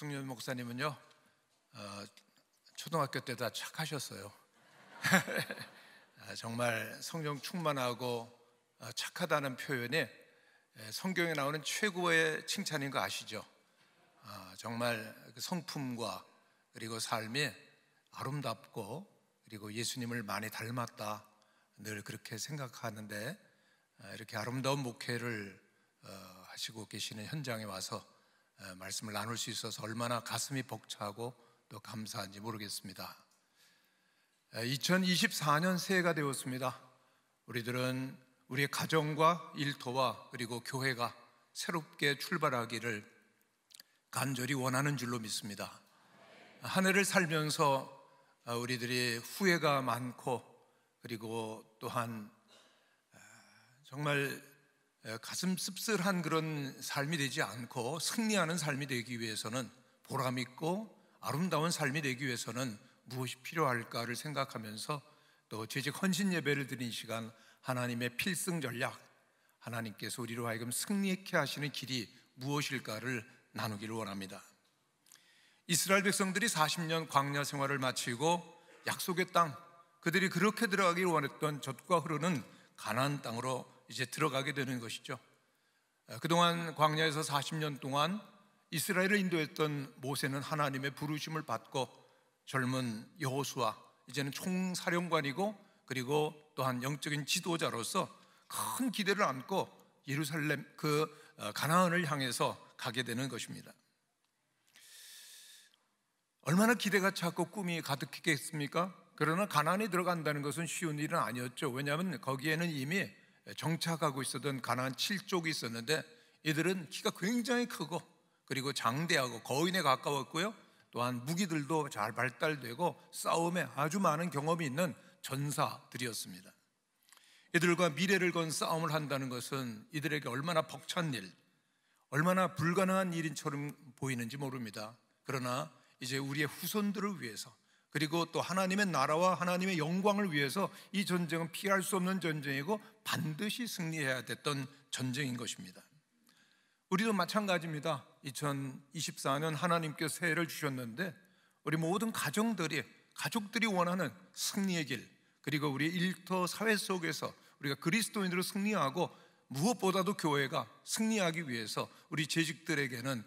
박승윤 목사님은요, 초등학교 때 다 착하셨어요. 정말 성령 충만하고 착하다는 표현이 성경에 나오는 최고의 칭찬인 거 아시죠? 정말 그 성품과 그리고 삶이 아름답고 그리고 예수님을 많이 닮았다, 늘 그렇게 생각하는데, 이렇게 아름다운 목회를 하시고 계시는 현장에 와서 말씀을 나눌 수 있어서 얼마나 가슴이 벅차고 또 감사한지 모르겠습니다. 2024년 새해가 되었습니다. 우리들은 우리의 가정과 일터와 그리고 교회가 새롭게 출발하기를 간절히 원하는 줄로 믿습니다. 한 해를 살면서 우리들이 후회가 많고 그리고 또한 정말 가슴 씁쓸한 그런 삶이 되지 않고 승리하는 삶이 되기 위해서는, 보람 있고 아름다운 삶이 되기 위해서는 무엇이 필요할까를 생각하면서 또 재직 헌신 예배를 드린 시간, 하나님의 필승 전략, 하나님께서 우리로 하여금 승리케 하시는 길이 무엇일까를 나누기를 원합니다. 이스라엘 백성들이 40년 광야 생활을 마치고 약속의 땅, 그들이 그렇게 들어가기를 원했던 젖과 흐르는 가나안 땅으로 이제 들어가게 되는 것이죠. 그동안 광야에서 40년 동안 이스라엘을 인도했던 모세는 하나님의 부르심을 받고 젊은 여호수아, 이제는 총사령관이고 그리고 또한 영적인 지도자로서 큰 기대를 안고 예루살렘, 가나안을 향해서 가게 되는 것입니다. 얼마나 기대가 찼고 꿈이 가득했겠습니까? 그러나 가나안에 들어간다는 것은 쉬운 일은 아니었죠. 왜냐하면 거기에는 이미 정착하고 있었던 가나안 7족이 있었는데, 이들은 키가 굉장히 크고 그리고 장대하고 거인에 가까웠고요, 또한 무기들도 잘 발달되고 싸움에 아주 많은 경험이 있는 전사들이었습니다. 이들과 미래를 건 싸움을 한다는 것은 이들에게 얼마나 벅찬 일, 얼마나 불가능한 일인처럼 보이는지 모릅니다. 그러나 이제 우리의 후손들을 위해서, 그리고 또 하나님의 나라와 하나님의 영광을 위해서 이 전쟁은 피할 수 없는 전쟁이고 반드시 승리해야 됐던 전쟁인 것입니다. 우리도 마찬가지입니다. 2024년 하나님께서 새해를 주셨는데, 우리 모든 가족들이 원하는 승리의 길, 그리고 우리 일터 사회 속에서 우리가 그리스도인으로 승리하고 무엇보다도 교회가 승리하기 위해서 우리 재직들에게는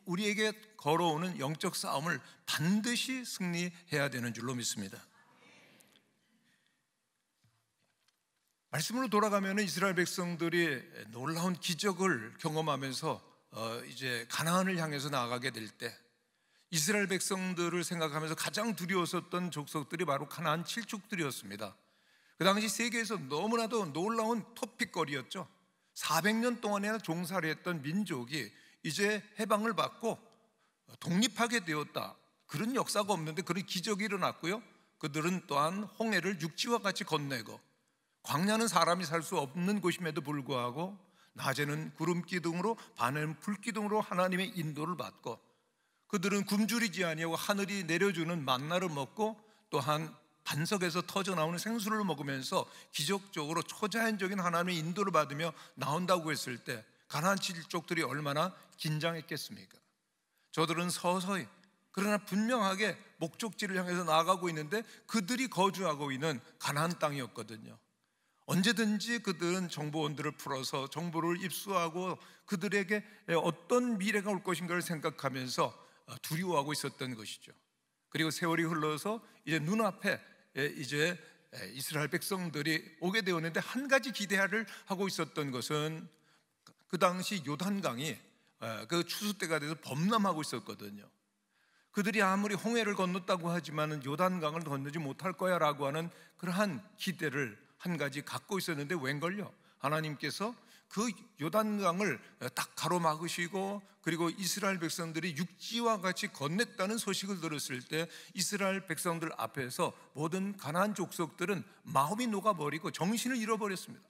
우리에게 걸어오는 영적 싸움을 반드시 승리해야 되는 줄로 믿습니다. 말씀으로 돌아가면 이스라엘 백성들이 놀라운 기적을 경험하면서 이제 가나안을 향해서 나아가게 될 때, 이스라엘 백성들을 생각하면서 가장 두려웠었던 족속들이 바로 가나안 7족들이었습니다. 그 당시 세계에서 너무나도 놀라운 토픽거리였죠. 400년 동안이나 종살이 했던 민족이 이제 해방을 받고 독립하게 되었다, 그런 역사가 없는데 그런 기적이 일어났고요, 그들은 또한 홍해를 육지와 같이 건네고, 광야는 사람이 살 수 없는 곳임에도 불구하고 낮에는 구름 기둥으로 밤에는 불 기둥으로 하나님의 인도를 받고, 그들은 굶주리지 아니하고 하늘이 내려주는 만나를 먹고 또한 반석에서 터져나오는 생수를 먹으면서 기적적으로 초자연적인 하나님의 인도를 받으며 나온다고 했을 때 가나안 7족들이 얼마나 긴장했겠습니까? 저들은 서서히 그러나 분명하게 목적지를 향해서 나아가고 있는데, 그들이 거주하고 있는 가나안 땅이었거든요. 언제든지 그들은 정보원들을 풀어서 정보를 입수하고 그들에게 어떤 미래가 올 것인가를 생각하면서 두려워하고 있었던 것이죠. 그리고 세월이 흘러서 이제 눈앞에 이제 이스라엘 백성들이 오게 되었는데, 한 가지 기대를 하고 있었던 것은 그 당시 요단강이 그 추수 때가 돼서 범람하고 있었거든요. 그들이 아무리 홍해를 건넜다고 하지만 요단강을 건너지 못할 거야 라고 하는 그러한 기대를 한 가지 갖고 있었는데, 웬걸요? 하나님께서 그 요단강을 딱 가로막으시고 그리고 이스라엘 백성들이 육지와 같이 건넸다는 소식을 들었을 때 이스라엘 백성들 앞에서 모든 가나안 족속들은 마음이 녹아버리고 정신을 잃어버렸습니다.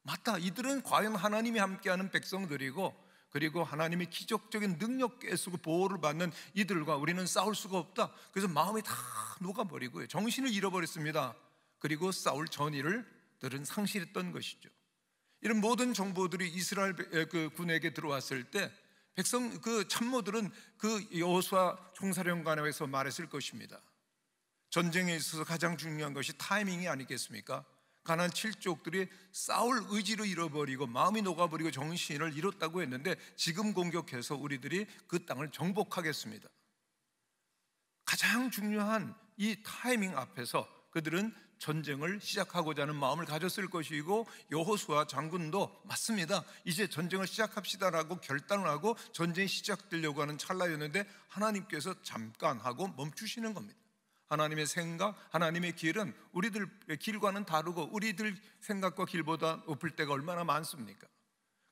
맞다, 이들은 과연 하나님이 함께하는 백성들이고 그리고 하나님의 기적적인 능력 깨쓰고 보호를 받는 이들과 우리는 싸울 수가 없다. 그래서 마음이 다 녹아버리고요, 정신을 잃어버렸습니다. 그리고 싸울 전의를 들은 상실했던 것이죠. 이런 모든 정보들이 이스라엘 군에게 들어왔을 때 그 참모들은 그 여호수아 총사령관에서 말했을 것입니다. 전쟁에 있어서 가장 중요한 것이 타이밍이 아니겠습니까? 가나안 7족들이 싸울 의지를 잃어버리고 마음이 녹아버리고 정신을 잃었다고 했는데 지금 공격해서 우리들이 그 땅을 정복하겠습니다. 가장 중요한 이 타이밍 앞에서 그들은 전쟁을 시작하고자 하는 마음을 가졌을 것이고, 여호수아 장군도 맞습니다, 이제 전쟁을 시작합시다라고 결단을 하고 전쟁이 시작되려고 하는 찰나였는데 하나님께서 잠깐 하고 멈추시는 겁니다. 하나님의 생각, 하나님의 길은 우리들의 길과는 다르고 우리들 생각과 길보다 높을 때가 얼마나 많습니까?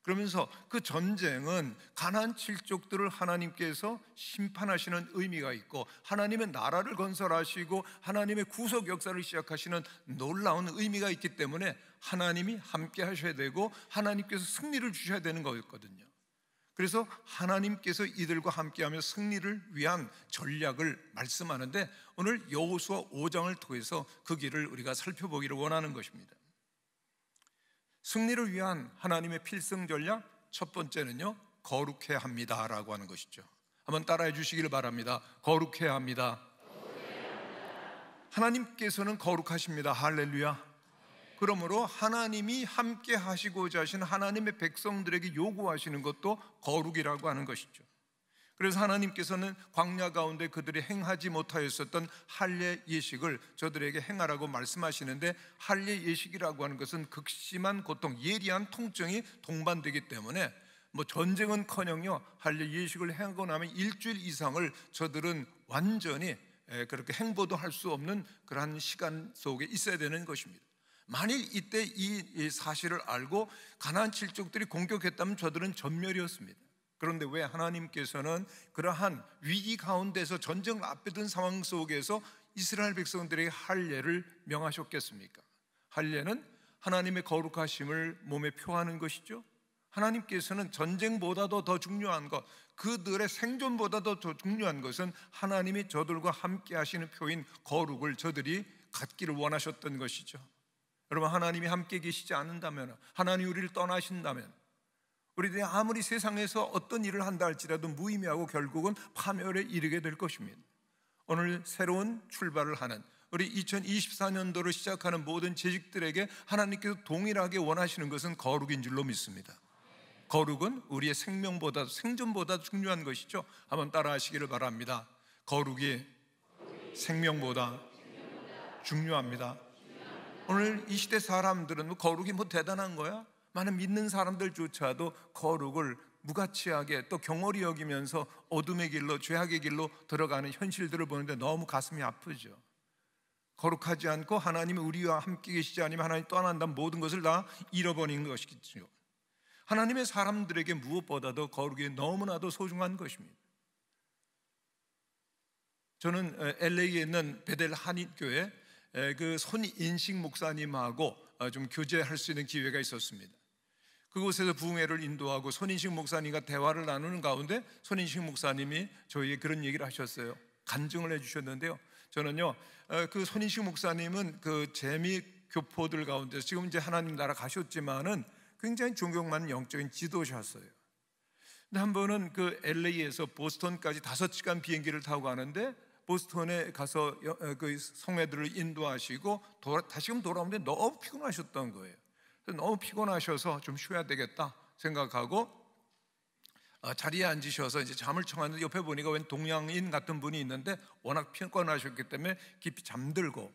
그러면서 그 전쟁은 가나안 7족들을 하나님께서 심판하시는 의미가 있고, 하나님의 나라를 건설하시고 하나님의 구속 역사를 시작하시는 놀라운 의미가 있기 때문에 하나님이 함께 하셔야 되고 하나님께서 승리를 주셔야 되는 거였거든요. 그래서 하나님께서 이들과 함께하며 승리를 위한 전략을 말씀하는데, 오늘 여호수아 5장을 통해서 그 길을 우리가 살펴보기를 원하는 것입니다. 승리를 위한 하나님의 필승 전략, 첫 번째는요, 거룩해야 합니다라고 하는 것이죠. 한번 따라해 주시기를 바랍니다. 거룩해야 합니다. 하나님께서는 거룩하십니다. 할렐루야. 그러므로 하나님이 함께 하시고자 하신 하나님의 백성들에게 요구하시는 것도 거룩이라고 하는 것이죠. 그래서 하나님께서는 광야 가운데 그들이 행하지 못하였었던 할례 예식을 저들에게 행하라고 말씀하시는데, 할례 예식이라고 하는 것은 극심한 고통, 예리한 통증이 동반되기 때문에 전쟁은커녕요, 할례 예식을 행하고 나면 일주일 이상을 저들은 완전히 그렇게 행보도 할 수 없는 그러한 시간 속에 있어야 되는 것입니다. 만일 이때 이 사실을 알고 가나안 7족들이 공격했다면 저들은 전멸이었습니다. 그런데 왜 하나님께서는 그러한 위기 가운데서 전쟁을 앞에 둔 상황 속에서 이스라엘 백성들에게 할례를 명하셨겠습니까? 할례는 하나님의 거룩하심을 몸에 표하는 것이죠. 하나님께서는 전쟁보다도 더 중요한 것, 그들의 생존보다도 더 중요한 것은 하나님이 저들과 함께 하시는 표인 거룩을 저들이 갖기를 원하셨던 것이죠. 여러분, 하나님이 함께 계시지 않는다면, 하나님이 우리를 떠나신다면 우리들이 아무리 세상에서 어떤 일을 한다 할지라도 무의미하고 결국은 파멸에 이르게 될 것입니다. 오늘 새로운 출발을 하는 우리 2024년도를 시작하는 모든 재직들에게 하나님께서 동일하게 원하시는 것은 거룩인 줄로 믿습니다. 거룩은 우리의 생명보다, 생존보다 중요한 것이죠. 한번 따라 하시기를 바랍니다. 거룩이 생명보다 중요합니다. 오늘 이 시대 사람들은 거룩이 대단한 거야? 많은 믿는 사람들조차도 거룩을 무가치하게 또 경홀히 여기면서 어둠의 길로, 죄악의 길로 들어가는 현실들을 보는데 너무 가슴이 아프죠. 거룩하지 않고 하나님이 우리와 함께 계시지 않으면 하나님 떠난다면 모든 것을 다 잃어버리는 것이죠. 하나님의 사람들에게 무엇보다도 거룩이 너무나도 소중한 것입니다. 저는 LA에 있는 베델 한인교회 그 손인식 목사님하고 좀 교제할 수 있는 기회가 있었습니다. 그곳에서 부흥회를 인도하고 손인식 목사님과 대화를 나누는 가운데 손인식 목사님이 저희에게 그런 얘기를 하셨어요. 간증을 해주셨는데요. 저는요, 그 손인식 목사님은 그 재미 교포들 가운데서 지금 이제 하나님 나라 가셨지만은 굉장히 존경받는 영적인 지도자였어요. 근데 한 번은 그 LA에서 보스턴까지 5시간 비행기를 타고 가는데 보스턴에 가서 그 성회들을 인도하시고 다시금 돌아오는데 너무 피곤하셨던 거예요. 너무 피곤하셔서 좀 쉬어야 되겠다 생각하고 자리에 앉으셔서 이제 잠을 청하는데 옆에 보니까 웬 동양인 같은 분이 있는데 워낙 피곤하셨기 때문에 깊이 잠들고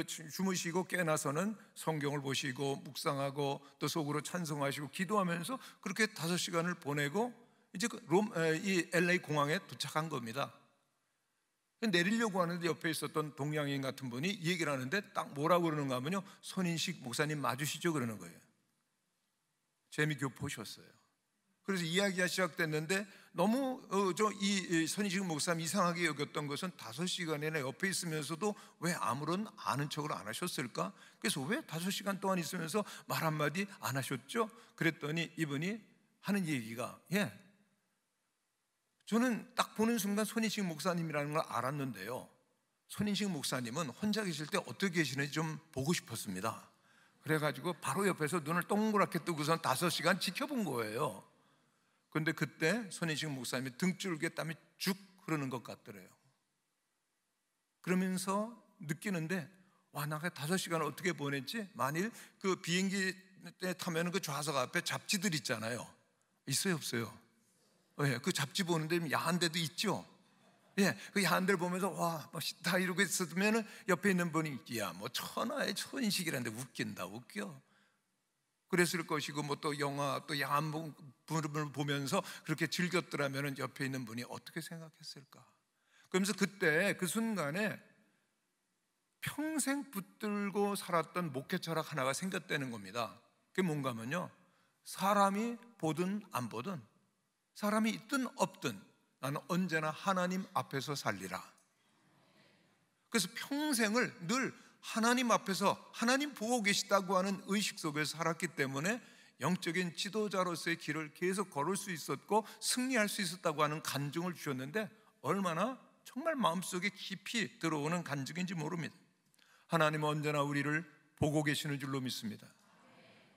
주무시고 깨나서는 성경을 보시고 묵상하고 또 속으로 찬송하시고 기도하면서 그렇게 5시간을 보내고 이제 이 LA 공항에 도착한 겁니다. 내리려고 하는데 옆에 있었던 동양인 같은 분이 얘기를 하는데 딱 뭐라고 그러는가 하면요, 손인식 목사님 맞으시죠? 그러는 거예요. 재미교포셨어요. 그래서 이야기가 시작됐는데 너무 이 손인식 목사님 이상하게 여겼던 것은 5시간이나 옆에 있으면서도 왜 아무런 아는 척을 안 하셨을까? 그래서 왜 5시간 동안 있으면서 말 한마디 안 하셨죠? 그랬더니 이분이 하는 얘기가 저는 딱 보는 순간 손인식 목사님이라는 걸 알았는데요, 손인식 목사님은 혼자 계실 때 어떻게 계시는지 좀 보고 싶었습니다. 그래가지고 바로 옆에서 눈을 동그랗게 뜨고선 5시간 지켜본 거예요. 그런데 그때 손인식 목사님이 등줄기에 땀이 쭉 흐르는 것 같더래요. 그러면서 느끼는데, 와, 나 5시간을 어떻게 보냈지? 만일 그 비행기 때 타면 그 좌석 앞에 잡지들 있잖아요. 있어요, 없어요? 예, 그 잡지 보는데 야한 데도 있죠. 예, 그 야한 데를 보면서 와, 멋있다 이러고 있으면 옆에 있는 분이, 야, 뭐 천하의 손인식이라는데 웃긴다, 웃겨. 그랬을 것이고, 뭐 또 영화, 또 야한 분을 보면서 그렇게 즐겼더라면 옆에 있는 분이 어떻게 생각했을까? 그러면서 그때 그 순간에 평생 붙들고 살았던 목회 철학 하나가 생겼다는 겁니다. 그게 뭔가 하면요, 사람이 보든 안 보든, 사람이 있든 없든 나는 언제나 하나님 앞에서 살리라. 그래서 평생을 늘 하나님 앞에서 하나님 보고 계시다고 하는 의식 속에서 살았기 때문에 영적인 지도자로서의 길을 계속 걸을 수 있었고 승리할 수 있었다고 하는 간증을 주셨는데, 얼마나 정말 마음속에 깊이 들어오는 간증인지 모릅니다. 하나님은 언제나 우리를 보고 계시는 줄로 믿습니다.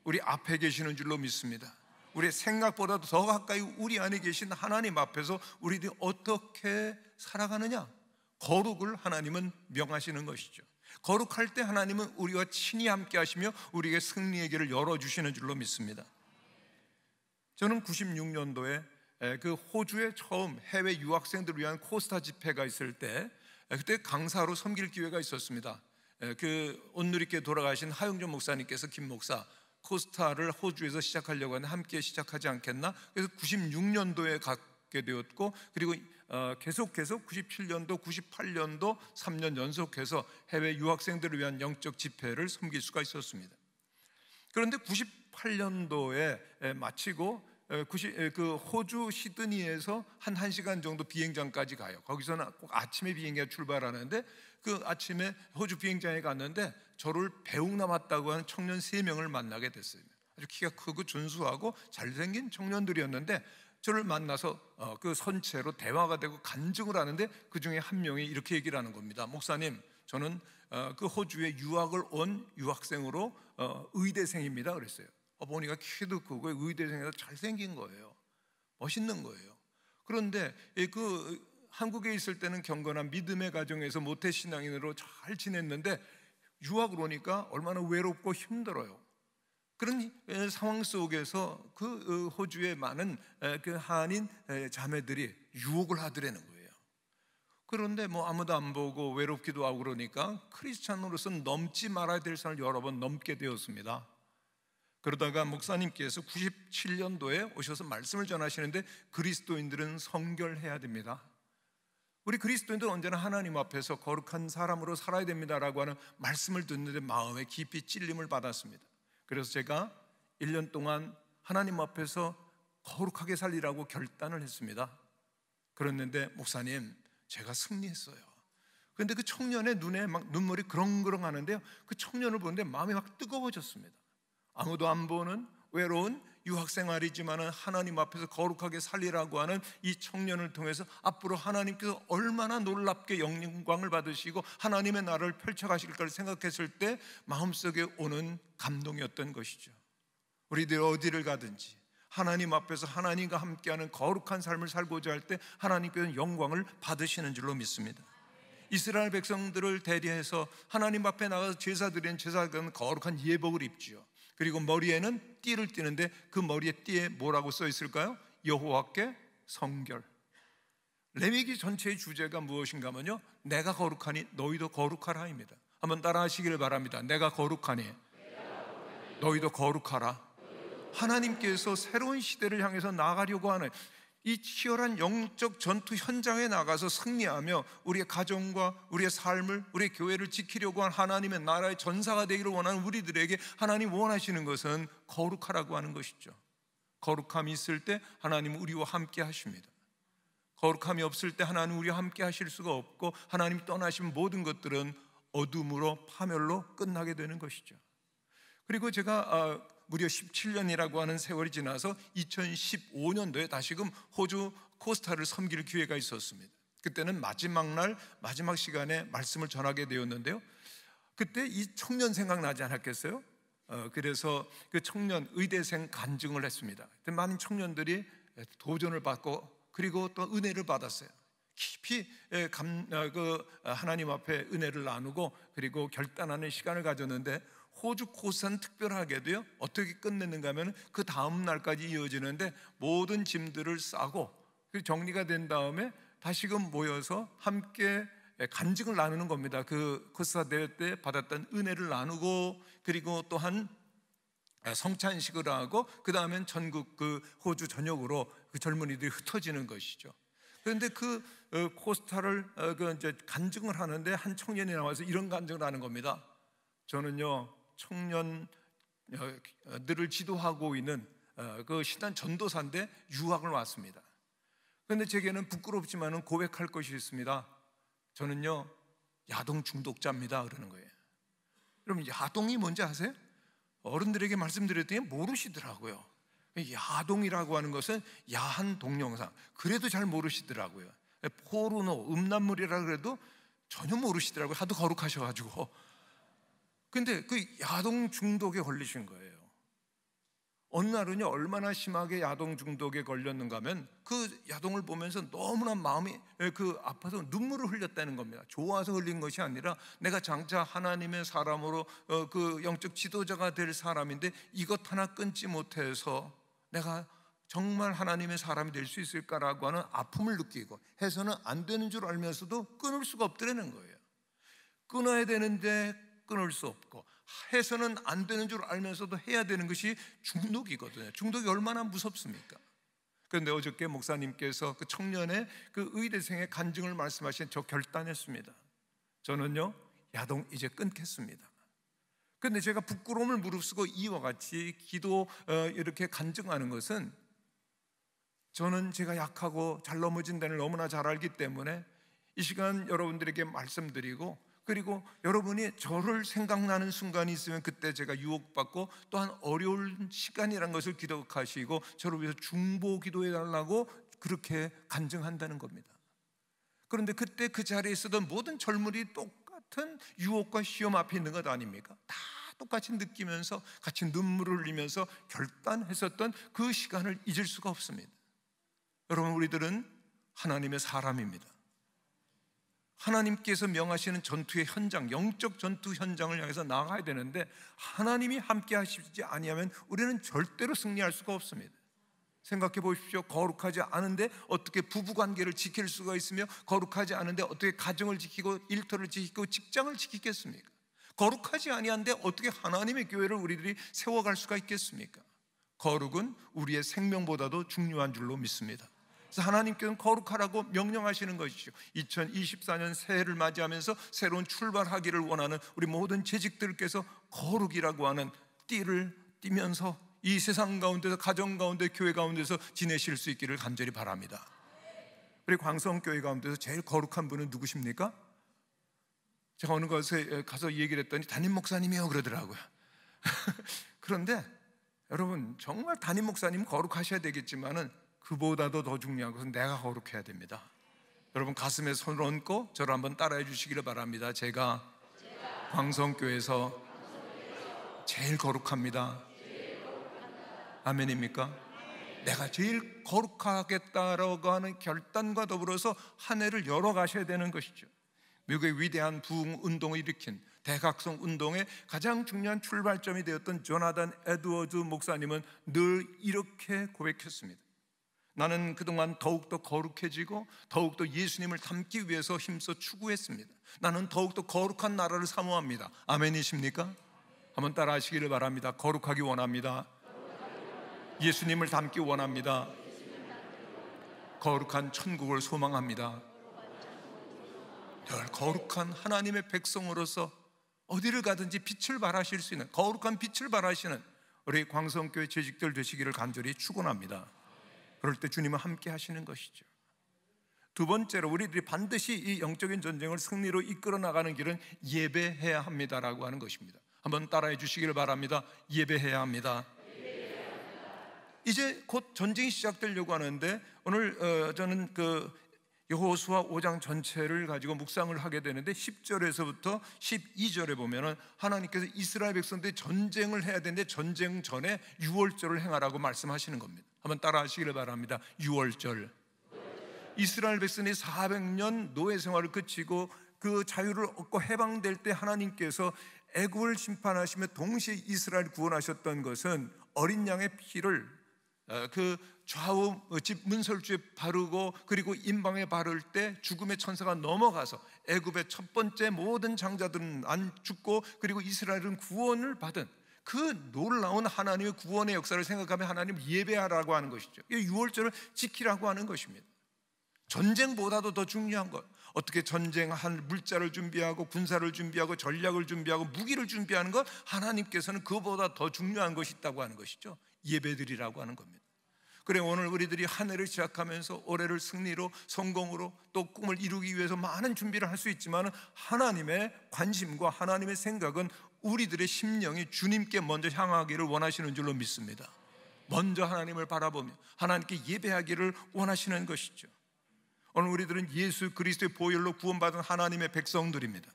우리 앞에 계시는 줄로 믿습니다. 우리의 생각보다도 더 가까이 우리 안에 계신 하나님 앞에서 우리들이 어떻게 살아가느냐, 거룩을 하나님은 명하시는 것이죠. 거룩할 때 하나님은 우리와 친히 함께 하시며 우리에게 승리의 길을 열어주시는 줄로 믿습니다. 저는 96년도에 그 호주에 처음 해외 유학생들을 위한 코스타 집회가 있을 때, 그때 강사로 섬길 기회가 있었습니다. 그 온누리께 돌아가신 하용준 목사님께서, 김 목사, 코스타를 호주에서 시작하려고 하는데 함께 시작하지 않겠나? 그래서 96년도에 갖게 되었고, 그리고 계속해서 97년도, 98년도 3년 연속해서 해외 유학생들을 위한 영적 집회를 섬길 수가 있었습니다. 그런데 98년도에 마치고 그 호주 시드니에서 한 1시간 정도 비행장까지 가요. 거기서는 꼭 아침에 비행기가 출발하는데, 그 아침에 호주 비행장에 갔는데 저를 배웅 남았다고 하는 청년 3명을 만나게 됐어요. 아주 키가 크고 준수하고 잘생긴 청년들이었는데, 저를 만나서 그 선체로 대화가 되고 간증을 하는데, 그 중에 한 명이 이렇게 얘기를 하는 겁니다. 목사님, 저는 그 호주에 유학을 온 유학생으로 의대생입니다. 그랬어요. 보니까 키도 크고 의대생이라 잘생긴 거예요. 멋있는 거예요. 그런데 그 한국에 있을 때는 경건한 믿음의 가정에서 모태신앙인으로 잘 지냈는데, 유학을 오니까 얼마나 외롭고 힘들어요. 그런 상황 속에서 그 호주의 많은 그 한인 자매들이 유혹을 하더라는 거예요. 그런데 뭐 아무도 안 보고 외롭기도 하고 그러니까 크리스찬으로서는 넘지 말아야 될 산을 여러 번 넘게 되었습니다. 그러다가 목사님께서 97년도에 오셔서 말씀을 전하시는데, 그리스도인들은 성결해야 됩니다. 우리 그리스도인들은 언제나 하나님 앞에서 거룩한 사람으로 살아야 됩니다라고 하는 말씀을 듣는데 마음에 깊이 찔림을 받았습니다. 그래서 제가 1년 동안 하나님 앞에서 거룩하게 살리라고 결단을 했습니다. 그랬는데, 목사님, 제가 승리했어요. 그런데 그 청년의 눈에 막 눈물이 그렁그렁 하는데요, 그 청년을 보는데 마음이 막 뜨거워졌습니다. 아무도 안 보는 외로운 유학생활이지만 하나님 앞에서 거룩하게 살리라고 하는 이 청년을 통해서 앞으로 하나님께서 얼마나 놀랍게 영광을 받으시고 하나님의 나라를 펼쳐가실까를 생각했을 때 마음속에 오는 감동이었던 것이죠. 우리들이 어디를 가든지 하나님 앞에서 하나님과 함께하는 거룩한 삶을 살고자 할 때 하나님께서는 영광을 받으시는 줄로 믿습니다. 이스라엘 백성들을 대리해서 하나님 앞에 나가서 제사 드리는 제사장은 거룩한 예복을 입지요. 그리고 머리에는 띠를 띠는데, 그 머리에 띠에 뭐라고 써 있을까요? 여호와께 성결. 레위기 전체의 주제가 무엇인가 하면요, 내가 거룩하니 너희도 거룩하라입니다. 한번 따라 하시기를 바랍니다. 내가 거룩하니 너희도 거룩하라. 하나님께서 새로운 시대를 향해서 나아가려고 하는 이 치열한 영적 전투 현장에 나가서 승리하며 우리의 가정과 우리의 삶을, 우리의 교회를 지키려고 하는 하나님의 나라의 전사가 되기를 원하는 우리들에게 하나님 원하시는 것은 거룩하라고 하는 것이죠. 거룩함이 있을 때 하나님은 우리와 함께 하십니다. 거룩함이 없을 때 하나님 우리와 함께 하실 수가 없고, 하나님이 떠나신 모든 것들은 어둠으로 파멸로 끝나게 되는 것이죠. 그리고 제가 무려 17년이라고 하는 세월이 지나서 2015년도에 다시금 호주 코스타를 섬길 기회가 있었습니다. 그때는 마지막 날 마지막 시간에 말씀을 전하게 되었는데요, 그때 이 청년 생각나지 않았겠어요? 그래서 그 청년 의대생 간증을 했습니다. 많은 청년들이 도전을 받고 그리고 또 은혜를 받았어요. 깊이 하나님 앞에 은혜를 나누고 그리고 결단하는 시간을 가졌는데, 호주 코스는 특별하게도요 어떻게 끝냈는가 하면 그 다음 날까지 이어지는데 모든 짐들을 싸고 정리가 된 다음에 다시금 모여서 함께 간증을 나누는 겁니다. 그 코스타 대회 때 받았던 은혜를 나누고 그리고 또한 성찬식을 하고 그 다음엔 전국 호주 전역으로 그 젊은이들이 흩어지는 것이죠. 그런데 코스타를 이제 간증을 하는데 한 청년이 나와서 이런 간증을 하는 겁니다. 저는요 청년들을 지도하고 있는 그 신한 전도사인데 유학을 왔습니다. 그런데 제게는 부끄럽지만은 고백할 것이 있습니다. 저는요 야동 중독자입니다 그러는 거예요. 여러분, 야동이 뭔지 아세요? 어른들에게 말씀드렸더니 모르시더라고요. 야동이라고 하는 것은 야한 동영상, 그래도 잘 모르시더라고요. 포르노, 음란물이라 그래도 전혀 모르시더라고요. 하도 거룩하셔가지고. 근데 그 야동 중독에 걸리신 거예요. 어느 날은요 얼마나 심하게 야동 중독에 걸렸는가 하면 그 야동을 보면서 너무나 마음이 아파서 눈물을 흘렸다는 겁니다. 좋아서 흘린 것이 아니라 내가 장차 하나님의 사람으로 그 영적 지도자가 될 사람인데 이것 하나 끊지 못해서 내가 정말 하나님의 사람이 될 수 있을까라고 하는 아픔을 느끼고 해서는 안 되는 줄 알면서도 끊을 수가 없더라는 거예요. 끊어야 되는데 끊을 수 없고 해서는 안 되는 줄 알면서도 해야 되는 것이 중독이거든요. 중독이 얼마나 무섭습니까? 그런데 어저께 목사님께서 그 청년의 그 의대생의 간증을 말씀하신 저 결단했습니다. 저는요 야동 이제 끊겠습니다. 그런데 제가 부끄러움을 무릅쓰고 이와 같이 이렇게 간증하는 것은 저는 제가 약하고 잘 넘어진다는 너무나 잘 알기 때문에 이 시간 여러분들에게 말씀드리고 그리고 여러분이 저를 생각나는 순간이 있으면 그때 제가 유혹받고 또한 어려운 시간이라는 것을 기억하시고 저를 위해서 중보 기도해달라고 그렇게 간증한다는 겁니다. 그런데 그때 그 자리에 있었던 모든 젊은이 똑같은 유혹과 시험 앞에 있는 것 아닙니까? 다 똑같이 느끼면서 같이 눈물을 흘리면서 결단했었던 그 시간을 잊을 수가 없습니다. 여러분, 우리들은 하나님의 사람입니다. 하나님께서 명하시는 전투의 현장, 영적 전투 현장을 향해서 나가야 되는데 하나님이 함께 하시지 아니하면 우리는 절대로 승리할 수가 없습니다. 생각해 보십시오. 거룩하지 않은데 어떻게 부부관계를 지킬 수가 있으며 거룩하지 않은데 어떻게 가정을 지키고 일터를 지키고 직장을 지키겠습니까? 거룩하지 아니한데 어떻게 하나님의 교회를 우리들이 세워갈 수가 있겠습니까? 거룩은 우리의 생명보다도 중요한 줄로 믿습니다. 그래서 하나님께서는 거룩하라고 명령하시는 것이죠. 2024년 새해를 맞이하면서 새로운 출발하기를 원하는 우리 모든 재직들께서 거룩이라고 하는 띠를 띠면서 이 세상 가운데서, 가정 가운데, 교회 가운데서 지내실 수 있기를 간절히 바랍니다. 우리 광성교회 가운데서 제일 거룩한 분은 누구십니까? 제가 어느 곳에 가서 얘기를 했더니 담임 목사님이요 그러더라고요. 그런데 여러분, 정말 담임 목사님 거룩하셔야 되겠지만은 그보다도 더 중요한 것은 내가 거룩해야 됩니다. 여러분, 가슴에 손을 얹고 저를 한번 따라해 주시기를 바랍니다. 제가 광성교회에서 제일 거룩합니다. 아멘입니까? 내가 제일 거룩하겠다라고 하는 결단과 더불어서 한 해를 열어가셔야 되는 것이죠. 미국의 위대한 부흥운동을 일으킨 대각성 운동의 가장 중요한 출발점이 되었던 조나단 에드워즈 목사님은 늘 이렇게 고백했습니다. 나는 그동안 더욱더 거룩해지고 더욱더 예수님을 닮기 위해서 힘써 추구했습니다. 나는 더욱더 거룩한 나라를 사모합니다. 아멘이십니까? 한번 따라 하시기를 바랍니다. 거룩하기 원합니다. 예수님을 닮기 원합니다. 거룩한 천국을 소망합니다. 늘 거룩한 하나님의 백성으로서 어디를 가든지 빛을 발하실 수 있는 거룩한 빛을 발하시는 우리 광성교회 재직들 되시기를 간절히 축원합니다. 그럴 때 주님은 함께 하시는 것이죠. 두 번째로, 우리들이 반드시 이 영적인 전쟁을 승리로 이끌어 나가는 길은 예배해야 합니다라고 하는 것입니다. 한번 따라해 주시기를 바랍니다. 예배해야 합니다. 이제 곧 전쟁이 시작되려고 하는데 오늘 저는 여호수아 5장 전체를 가지고 묵상을 하게 되는데 10절에서부터 12절에 보면은 하나님께서 이스라엘 백성들이 전쟁을 해야 되는데 전쟁 전에 유월절을 행하라고 말씀하시는 겁니다. 한번 따라 하시기를 바랍니다. 유월절. 이스라엘 백성이 400년 노예 생활을 그치고 그 자유를 얻고 해방될 때 하나님께서 애굽을 심판하시며 동시에 이스라엘 구원하셨던 것은 어린 양의 피를 그 좌우 집 문설주에 바르고 그리고 임방에 바를 때 죽음의 천사가 넘어가서 애굽의 첫 번째 모든 장자들은 안 죽고 그리고 이스라엘은 구원을 받은 그 놀라운 하나님의 구원의 역사를 생각하며 하나님을 예배하라고 하는 것이죠. 이 유월절을 지키라고 하는 것입니다. 전쟁보다도 더 중요한 것, 어떻게 전쟁할 물자를 준비하고 군사를 준비하고 전략을 준비하고 무기를 준비하는 것, 하나님께서는 그보다 더 중요한 것이 있다고 하는 것이죠. 예배드리라고 하는 겁니다. 그래, 오늘 우리들이 한 해를 시작하면서 올해를 승리로 성공으로 또 꿈을 이루기 위해서 많은 준비를 할 수 있지만 하나님의 관심과 하나님의 생각은 우리들의 심령이 주님께 먼저 향하기를 원하시는 줄로 믿습니다. 먼저 하나님을 바라보며 하나님께 예배하기를 원하시는 것이죠. 오늘 우리들은 예수 그리스도의 보혈로 구원받은 하나님의 백성들입니다.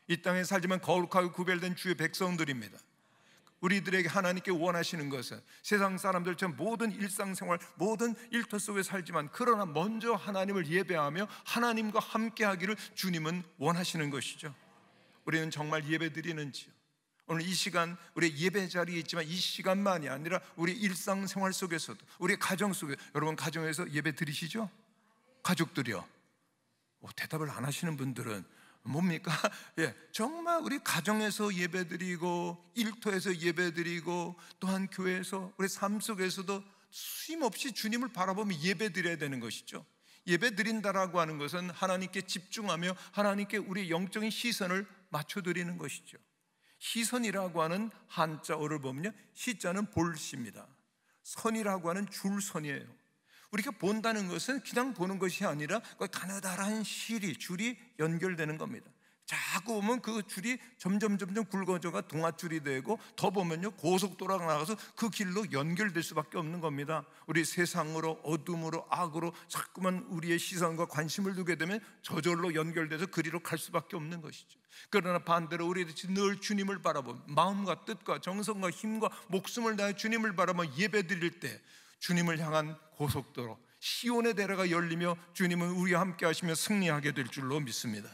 이 땅에 살지만 거룩하고 구별된 주의 백성들입니다. 우리들에게 하나님께 원하시는 것은 세상 사람들처럼 모든 일상생활 모든 일터 속에 살지만 그러나 먼저 하나님을 예배하며 하나님과 함께하기를 주님은 원하시는 것이죠. 우리는 정말 예배드리는지요? 오늘 이 시간 우리 예배 자리에 있지만 이 시간만이 아니라 우리 일상생활 속에서도 우리 가정 속에, 여러분 가정에서 예배 드리시죠? 가족들이요. 대답을 안 하시는 분들은 뭡니까? 예, 정말 우리 가정에서 예배드리고 일터에서 예배드리고 또한 교회에서 우리 삶 속에서도 쉼없이 주님을 바라보며 예배드려야 되는 것이죠. 예배드린다라고 하는 것은 하나님께 집중하며 하나님께 우리의 영적인 시선을 맞춰드리는 것이죠. 시선이라고 하는 한자어를 보면요, 시자는 볼시입니다. 선이라고 하는 줄선이에요. 우리가 본다는 것은 그냥 보는 것이 아니라 가느다란 줄이 연결되는 겁니다. 자꾸 보면 그 줄이 점점 굵어져가 동아줄이 되고 더 보면요 고속도로가 나가서 그 길로 연결될 수밖에 없는 겁니다. 우리 세상으로 어둠으로 악으로 자꾸만 우리의 시선과 관심을 두게 되면 저절로 연결돼서 그리로 갈 수밖에 없는 것이죠. 그러나 반대로 우리들이 늘 주님을 바라보면 마음과 뜻과 정성과 힘과 목숨을 다해 주님을 바라보며 예배드릴 때 주님을 향한 고속도로 시온의 대로가 열리며 주님은 우리와 함께 하시며 승리하게 될 줄로 믿습니다.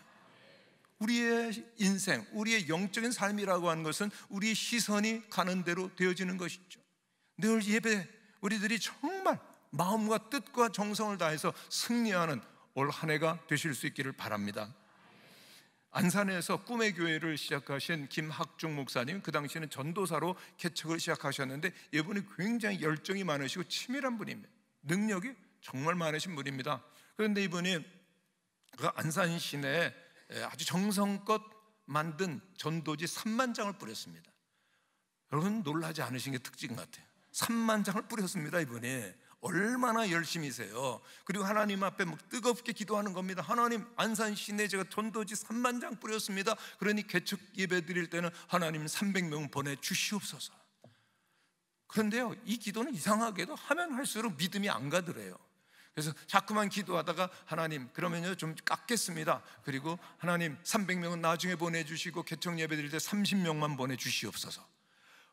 우리의 인생, 우리의 영적인 삶이라고 하는 것은 우리의 시선이 가는 대로 되어지는 것이죠. 늘 예배, 우리들이 정말 마음과 뜻과 정성을 다해서 승리하는 올 한 해가 되실 수 있기를 바랍니다. 안산에서 꿈의 교회를 시작하신 김학중 목사님, 그 당시에는 전도사로 개척을 시작하셨는데 이분이 굉장히 열정이 많으시고 치밀한 분입니다. 능력이 정말 많으신 분입니다. 그런데 이분이 그 안산 시내에 아주 정성껏 만든 전도지 3만 장을 뿌렸습니다. 여러분 놀라지 않으신 게 특징 같아요. 3만 장을 뿌렸습니다. 이분이 얼마나 열심히세요. 그리고 하나님 앞에 뜨겁게 기도하는 겁니다. 하나님, 안산 시내에 제가 전도지 3만 장 뿌렸습니다. 그러니 개척 예배 드릴 때는 하나님 300명 보내주시옵소서. 그런데요, 이 기도는 이상하게도 하면 할수록 믿음이 안 가더래요. 그래서 자꾸만 기도하다가 하나님 그러면요 좀 깎겠습니다. 그리고 하나님 300명은 나중에 보내주시고 개척 예배 드릴 때 30명만 보내주시옵소서.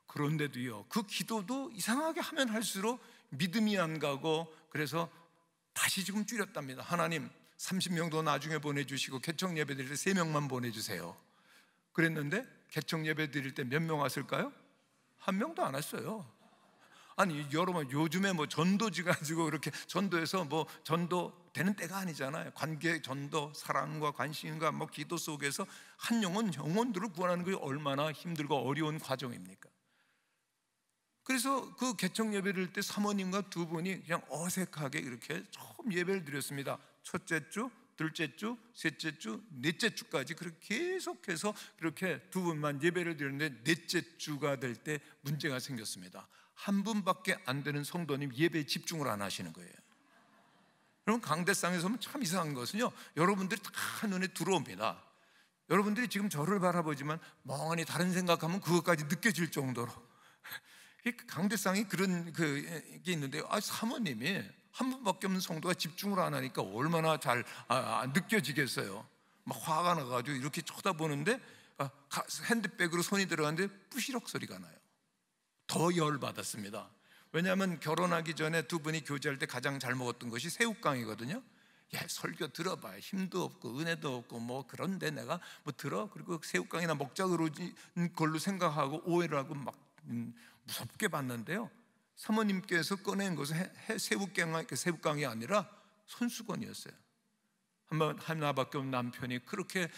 그런데도요 그 기도도 이상하게 하면 할수록 믿음이 안 가고 그래서 다시 지금 줄였답니다. 하나님 30명도 나중에 보내주시고 개척 예배 드릴 때 3명만 보내주세요. 그랬는데 개척 예배 드릴 때 몇 명 왔을까요? 1명도 안 왔어요. 아니 여러분 요즘에 뭐 전도지 가지고 그렇게 전도해서 뭐 전도 되는 때가 아니잖아요. 관계 전도, 사랑과 관심과 뭐 기도 속에서 한 영혼들을 구원하는 것이 얼마나 힘들고 어려운 과정입니까? 그래서 그 개척 예배를 드릴 때 사모님과 두 분이 그냥 어색하게 이렇게 처음 예배를 드렸습니다. 첫째 주, 둘째 주, 셋째 주, 넷째 주까지 그렇게 계속해서 그렇게 두 분만 예배를 드렸는데 넷째 주가 될 때 문제가 생겼습니다. 한 분밖에 안 되는 성도님 예배에 집중을 안 하시는 거예요. 여러분 강대상에서 보면 참 이상한 것은요, 여러분들이 다 눈에 들어옵니다. 여러분들이 지금 저를 바라보지만 멍하니 다른 생각하면 그것까지 느껴질 정도로 강대상이 그런 게 있는데요. 사모님이 한 분밖에 없는 성도가 집중을 안 하니까 얼마나 잘 느껴지겠어요. 막 화가 나가지고 이렇게 쳐다보는데 핸드백으로 손이 들어갔는데 뿌시럭 소리가 나요. 더 열받았습니다. 왜냐하면 결혼하기 전에 두 분이 교제할 때 가장 잘 먹었던 것이 새우깡이거든요. 야, 설교 들어봐. 힘도 없고 은혜도 없고 뭐 그런데 내가 뭐 들어? 그리고 새우깡이나 먹자 그러는 걸로 생각하고 오해를 하고 막 무섭게 봤는데요, 사모님께서 꺼낸 것은 새우깡이 아니라 손수건이었어요. 하나밖에 없는 남편이 그렇게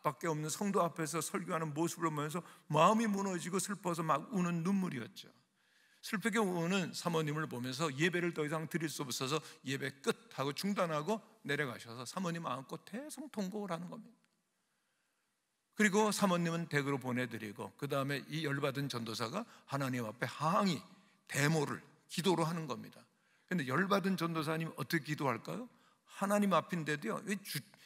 밖에 없는 성도 앞에서 설교하는 모습을 보면서 마음이 무너지고 슬퍼서 막 우는 눈물이었죠. 슬프게 우는 사모님을 보면서 예배를 더 이상 드릴 수 없어서 예배 끝하고 중단하고 내려가셔서 사모님 안고 대성통곡을 하는 겁니다. 그리고 사모님은 댁으로 보내드리고 그 다음에 이 열받은 전도사가 하나님 앞에 항의 데모를 기도로 하는 겁니다. 그런데 열받은 전도사님 어떻게 기도할까요? 하나님 앞인데도요,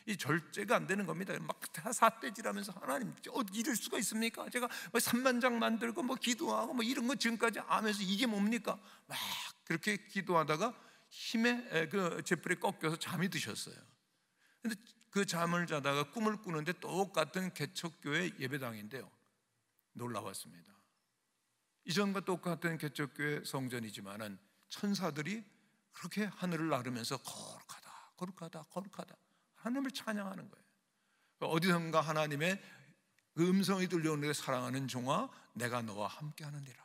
이 절제가 안 되는 겁니다. 막 사태질하면서 하나님 이럴 수가 있습니까? 제가 뭐 3만장 만들고 뭐 기도하고 뭐 이런 거 지금까지 하면서 이게 뭡니까? 막 그렇게 기도하다가 힘에 그 제풀에 꺾여서 잠이 드셨어요. 근데 그 잠을 자다가 꿈을 꾸는데 똑같은 개척교회 예배당인데요, 놀라웠습니다. 이전과 똑같은 개척교회 성전이지만은 천사들이 그렇게 하늘을 나르면서 거룩하다 거룩하다 하나님을 찬양하는 거예요. 어디선가 하나님의 음성이 들려오는데 사랑하는 종아 내가 너와 함께 하느니라.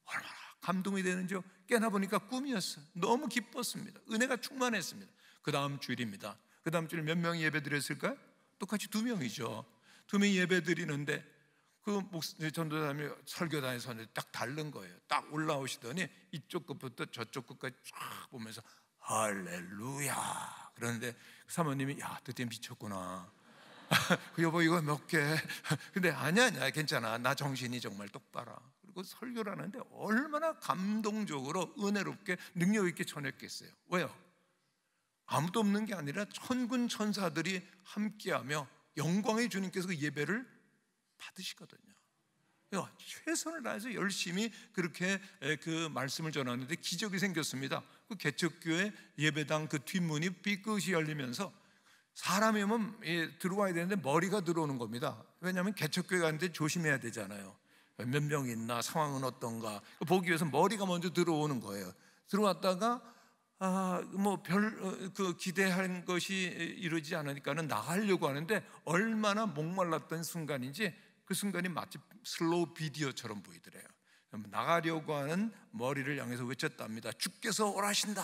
얼마나 감동이 되는지요. 깨나 보니까 꿈이었어요. 너무 기뻤습니다. 은혜가 충만했습니다. 그 다음 주일입니다. 그 다음 주일 몇 명이 예배 드렸을까요? 똑같이 2명이죠 2명이 예배 드리는데 그 전도사님이 설교단에서 딱 다른 거예요. 딱 올라오시더니 이쪽 끝부터 저쪽 끝까지 쫙 보면서 할렐루야 그러는데 사모님이 야 드디어 미쳤구나. 여보 이거 몇 개? 근데 아니야 괜찮아 나 정신이 정말 똑바라. 그리고 설교를 하는데 얼마나 감동적으로 은혜롭게 능력 있게 전했겠어요. 왜요? 아무도 없는 게 아니라 천군 천사들이 함께하며 영광의 주님께서 그 예배를 받으시거든요. 최선을 다해서 열심히 그렇게 그 말씀을 전하는데 기적이 생겼습니다. 그 개척교회 예배당 그 뒷문이 삐끗이 열리면서 사람이 오면 들어와야 되는데 머리가 들어오는 겁니다. 왜냐하면 개척교회 가는데 조심해야 되잖아요. 몇 명 있나 상황은 어떤가 보기 위해서 머리가 먼저 들어오는 거예요. 들어왔다가 그 기대한 것이 이루어지지 않으니까는 나가려고 하는데 얼마나 목말랐던 순간인지 그 순간이 마치 슬로우 비디오처럼 보이더래요. 나가려고 하는 머리를 향해서 외쳤답니다. 주께서 오라신다.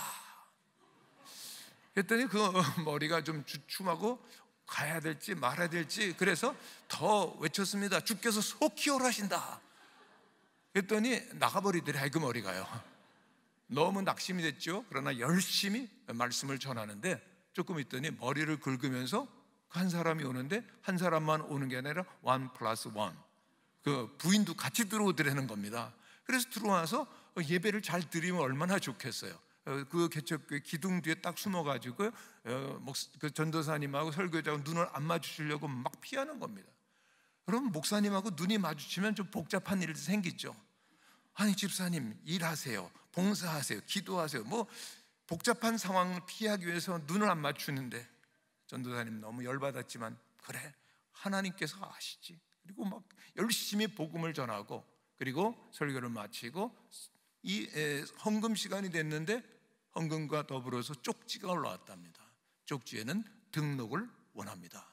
그랬더니 그 머리가 좀 주춤하고 가야 될지 말아야 될지 그래서 더 외쳤습니다. 주께서 속히 오라신다. 그랬더니 나가버리더래. 그 머리가요. 너무 낙심이 됐죠. 그러나 열심히 말씀을 전하는데 조금 있더니 머리를 긁으면서 한 사람이 오는데 한 사람만 오는 게 아니라 1+1 그 부인도 같이 들어오더라는 겁니다. 그래서 들어와서 예배를 잘 드리면 얼마나 좋겠어요. 그 개척교회 기둥 뒤에 딱 숨어가지고 그 전도사님하고 설교자하고 눈을 안 마주치려고 막 피하는 겁니다. 그럼 목사님하고 눈이 마주치면 좀 복잡한 일이 생기죠. 아니 집사님 일하세요, 봉사하세요, 기도하세요, 뭐 복잡한 상황을 피하기 위해서 눈을 안 맞추는데 전도사님 너무 열받았지만 그래 하나님께서 아시지. 그리고 막 열심히 복음을 전하고 그리고 설교를 마치고 이 헌금 시간이 됐는데 헌금과 더불어서 쪽지가 올라왔답니다. 쪽지에는 등록을 원합니다.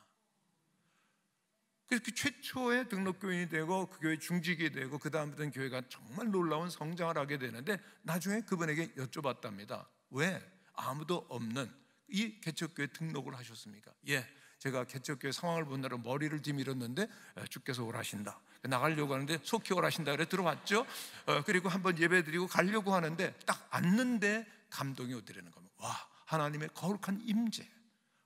그래서 그 최초의 등록교인이 되고 그 교회 중직이 되고 그 다음부터는 교회가 정말 놀라운 성장을 하게 되는데 나중에 그분에게 여쭤봤답니다. 왜 아무도 없는 이 개척교회 등록을 하셨습니까? 예, 제가 개척교회 상황을 본다고 머리를 뒤밀었는데 주께서 오라신다. 나가려고 하는데 속히 오라신다 그래 들어왔죠. 그리고 한번 예배드리고 가려고 하는데 딱 앉는데 감동이 오더라는 겁니다. 와, 하나님의 거룩한 임재,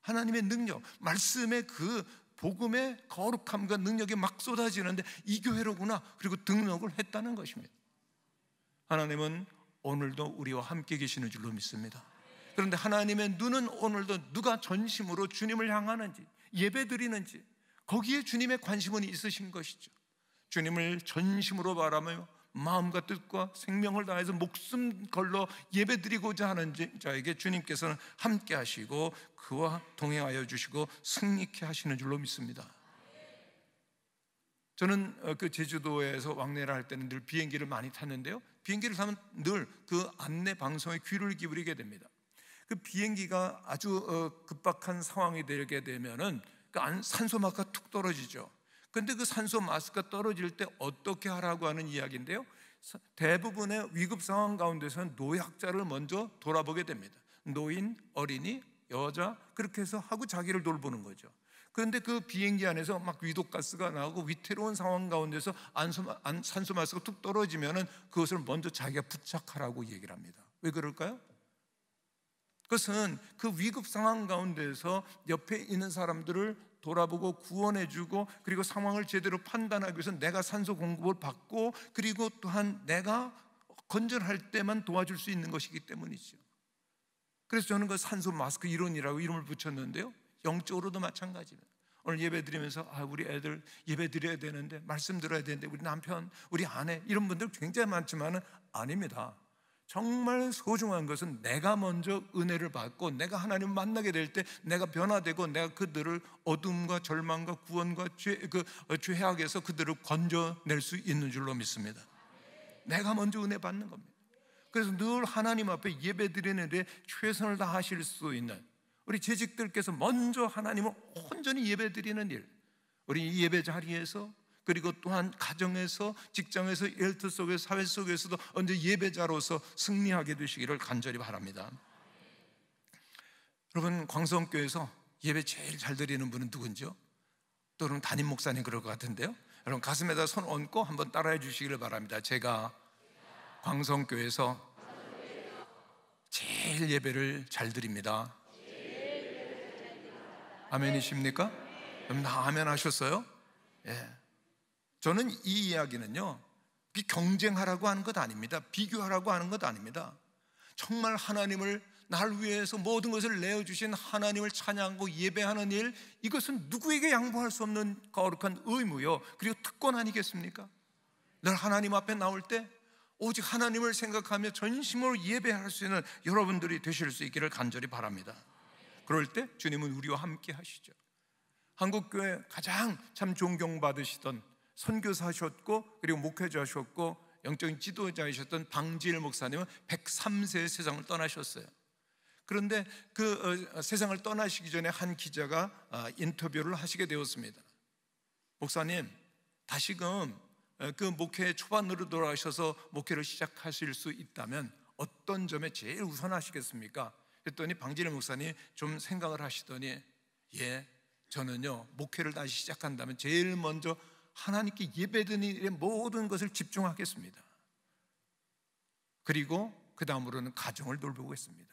하나님의 능력, 말씀의 그 복음의 거룩함과 능력이 막 쏟아지는데 이 교회로구나. 그리고 등록을 했다는 것입니다. 하나님은 오늘도 우리와 함께 계시는 줄로 믿습니다. 그런데 하나님의 눈은 오늘도 누가 전심으로 주님을 향하는지 예배 드리는지 거기에 주님의 관심은 있으신 것이죠. 주님을 전심으로 바라며 마음과 뜻과 생명을 다해서 목숨 걸러 예배드리고자 하는 자에게 주님께서는 함께 하시고 그와 동행하여 주시고 승리케 하시는 줄로 믿습니다. 저는 그 제주도에서 왕래를 할 때는 늘 비행기를 많이 탔는데요, 비행기를 타면 늘 그 안내 방송에 귀를 기울이게 됩니다. 그 비행기가 아주 급박한 상황이 되게 되면은 그 산소 마스크가 툭 떨어지죠. 그런데 그 산소 마스크가 떨어질 때 어떻게 하라고 하는 이야기인데요, 대부분의 위급 상황 가운데서는 노약자를 먼저 돌아보게 됩니다. 노인, 어린이, 여자, 그렇게 해서 하고 자기를 돌보는 거죠. 그런데 그 비행기 안에서 막 위독가스가 나오고 위태로운 상황 가운데서 산소 마스크가 툭 떨어지면은 그것을 먼저 자기가 부착하라고 얘기를 합니다. 왜 그럴까요? 그것은 그 위급 상황 가운데서 옆에 있는 사람들을 돌아보고 구원해주고 그리고 상황을 제대로 판단하기 위해서 내가 산소 공급을 받고 그리고 또한 내가 건전할 때만 도와줄 수 있는 것이기 때문이죠. 그래서 저는 그 산소 마스크 이론이라고 이름을 붙였는데요, 영적으로도 마찬가지입니다. 오늘 예배 드리면서 우리 애들 예배 드려야 되는데, 말씀 들어야 되는데, 우리 남편, 우리 아내, 이런 분들 굉장히 많지만은 아닙니다. 정말 소중한 것은 내가 먼저 은혜를 받고 내가 하나님을 만나게 될 때 내가 변화되고 내가 그들을 어둠과 절망과 구원과 죄악에서 그들을 건져낼 수 있는 줄로 믿습니다. 내가 먼저 은혜 받는 겁니다. 그래서 늘 하나님 앞에 예배 드리는데 최선을 다하실 수 있는 우리 재직들께서 먼저 하나님을 온전히 예배 드리는 일, 우리 예배 자리에서 그리고 또한 가정에서, 직장에서, 일터 속에서, 사회 속에서도 언제 예배자로서 승리하게 되시기를 간절히 바랍니다. 여러분, 광성교회에서 예배 제일 잘 드리는 분은 누군지요? 또는 담임 목사님 그럴 것 같은데요, 여러분 가슴에다 손 얹고 한번 따라해 주시기를 바랍니다. 제가 광성교회에서 제일 예배를 잘 드립니다. 아멘이십니까? 여러분 다 아멘 하셨어요? 예. 저는 이 이야기는요, 경쟁하라고 하는 것 아닙니다. 비교하라고 하는 것 아닙니다. 정말 하나님을 날 위해서 모든 것을 내어주신 하나님을 찬양하고 예배하는 일, 이것은 누구에게 양보할 수 없는 거룩한 의무요, 그리고 특권 아니겠습니까? 늘 하나님 앞에 나올 때 오직 하나님을 생각하며 전심으로 예배할 수 있는 여러분들이 되실 수 있기를 간절히 바랍니다. 그럴 때 주님은 우리와 함께 하시죠. 한국교회 가장 참 존경받으시던 선교사셨고 그리고 목회자셨고 영적인 지도자이셨던 방지일 목사님은 103세에 세상을 떠나셨어요. 그런데 그 세상을 떠나시기 전에 한 기자가 인터뷰를 하시게 되었습니다. 목사님, 다시금 그 목회 초반으로 돌아가셔서 목회를 시작하실 수 있다면 어떤 점에 제일 우선하시겠습니까? 그랬더니 방지일 목사님이 좀 생각을 하시더니, 저는요 목회를 다시 시작한다면 제일 먼저 하나님께 예배드리는 일에 모든 것을 집중하겠습니다. 그리고 그 다음으로는 가정을 돌보겠습니다.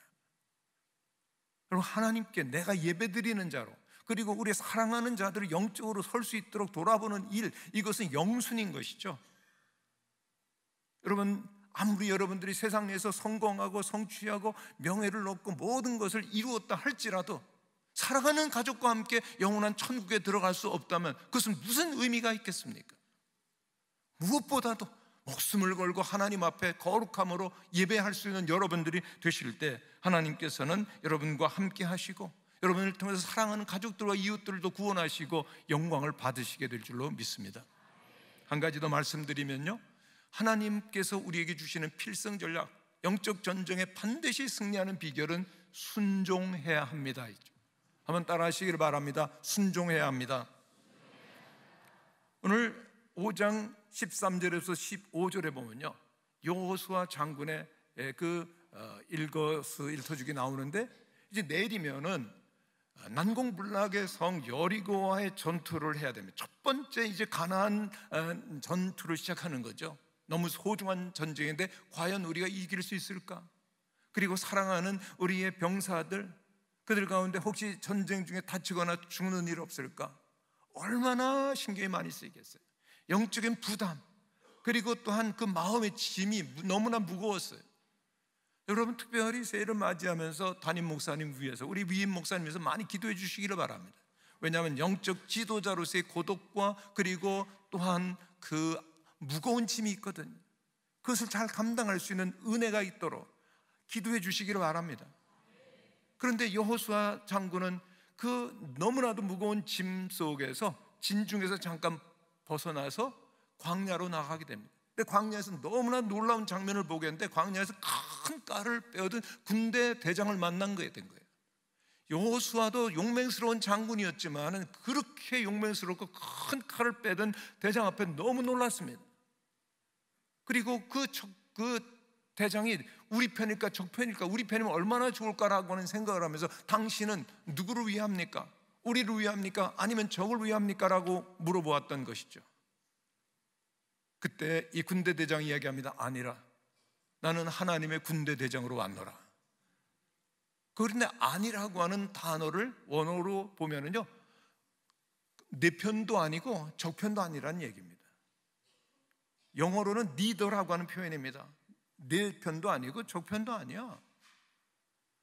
그리고 하나님께 내가 예배드리는 자로, 그리고 우리 사랑하는 자들을 영적으로 설 수 있도록 돌아보는 일, 이것은 영순인 것이죠. 여러분, 아무리 여러분들이 세상 내에서 성공하고 성취하고 명예를 얻고 모든 것을 이루었다 할지라도 사랑하는 가족과 함께 영원한 천국에 들어갈 수 없다면 그것은 무슨 의미가 있겠습니까? 무엇보다도 목숨을 걸고 하나님 앞에 거룩함으로 예배할 수 있는 여러분들이 되실 때 하나님께서는 여러분과 함께 하시고 여러분을 통해서 사랑하는 가족들과 이웃들도 구원하시고 영광을 받으시게 될 줄로 믿습니다. 한 가지 더 말씀드리면요, 하나님께서 우리에게 주시는 필승 전략, 영적 전쟁에 반드시 승리하는 비결은 순종해야 합니다. 한번 따라 하시기를 바랍니다. 순종해야 합니다. 오늘 5장 13절에서 15절에 보면요, 여호수아 장군의 일거수일투족이 나오는데, 이제 내일이면은 난공불락의 성 여리고와의 전투를 해야 됩니다. 첫 번째 이제 가나안 전투를 시작하는 거죠. 너무 소중한 전쟁인데 과연 우리가 이길 수 있을까? 그리고 사랑하는 우리의 병사들, 그들 가운데 혹시 전쟁 중에 다치거나 죽는 일 없을까? 얼마나 신경이 많이 쓰이겠어요. 영적인 부담, 그리고 또한 그 마음의 짐이 너무나 무거웠어요. 여러분, 특별히 새해를 맞이하면서 담임 목사님 위해서, 우리 위임 목사님 위해서 많이 기도해 주시기를 바랍니다. 왜냐하면 영적 지도자로서의 고독과 그리고 또한 그 무거운 짐이 있거든요. 그것을 잘 감당할 수 있는 은혜가 있도록 기도해 주시기를 바랍니다. 그런데 여호수아 장군은 그 너무나도 무거운 짐 속에서, 진중에서 잠깐 벗어나서 광야로 나가게 됩니다. 근데 광야에서 너무나 놀라운 장면을 보게 했는데, 광야에서 큰 칼을 빼어든 군대 대장을 만난 거에 된 거예요. 여호수아도 용맹스러운 장군이었지만 그렇게 용맹스럽고 큰 칼을 빼던 대장 앞에 너무 놀랐습니다. 그리고 그 대장이 우리 편일까 적 편일까, 우리 편이면 얼마나 좋을까라고 하는 생각을 하면서 당신은 누구를 위합니까? 우리를 위합니까? 아니면 적을 위합니까? 라고 물어보았던 것이죠. 그때 이 군대 대장이 이야기합니다. 아니라 나는 하나님의 군대 대장으로 왔노라. 그런데 아니라고 하는 단어를 원어로 보면은요, 내 편도 아니고 적 편도 아니라는 얘기입니다. 영어로는 neither라고 하는 표현입니다. 내 편도 아니고 적 편도 아니야.